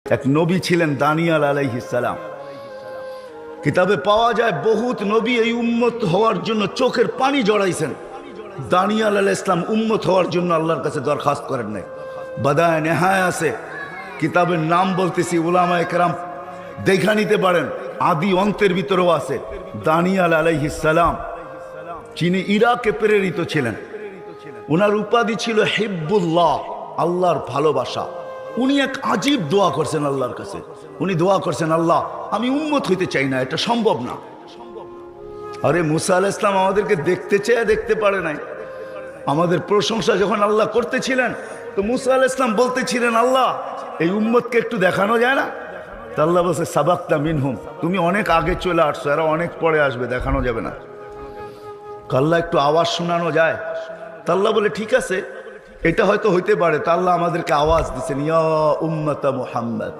এক নবী ছিলেন দানিয়াল আলাইহিস সালাম। কিতাবে পাওয়া যায় বহুত নবী এই উম্মত হওয়ার জন্য চোখের পানি জড়াইছেন। দানিয়াল আলাইহিস সালাম উম্মত হওয়ার জন্য আল্লাহর কাছে দরখাস্ত করেন নাই। বাদায়ে নেহায়া আছে, কিতাবের নাম বলতেছি, উলামায়ে কেরাম দেখা নিতে পারেন, আদি অন্তের ভিতরেও আছে। দানিয়াল আলাইহিস সালাম যিনি ইরাকে প্রেরিত ছিলেন, ওনার উপাধি ছিল হিব্বুল্লাহ, আল্লাহর ভালোবাসা। উনি এক আজীব দোয়া করছেন আল্লাহর কাছে। উনি দোয়া করছেন, আল্লাহ আমি উম্মত হইতে চাই না, এটা সম্ভব না। আরে মুসা আলাইহিস সালাম আমাদেরকে দেখতে চেয়ে দেখতে পারে নাই। আমাদের প্রশংসা যখন আল্লাহ করতেছিলেন, তো মুসা আলাইহিস সালাম বলতেছিলেন, আল্লাহ এই উম্মতকে একটু দেখানো যায় না? তা আল্লাহ বলছে, সাবাক্তা মিনহুম, তুমি অনেক আগে চলে আসছো, এরা অনেক পরে আসবে, দেখানো যাবে না। আল্লাহ একটু আওয়াজ শোনানো যায়? তা আল্লাহ বলে, ঠিক আছে, এটা হয়তো হইতে পারে। তা আল্লাহ আমাদেরকে আওয়াজ দিচ্ছেন, ইয়া উম্মতা মুহাম্মদ।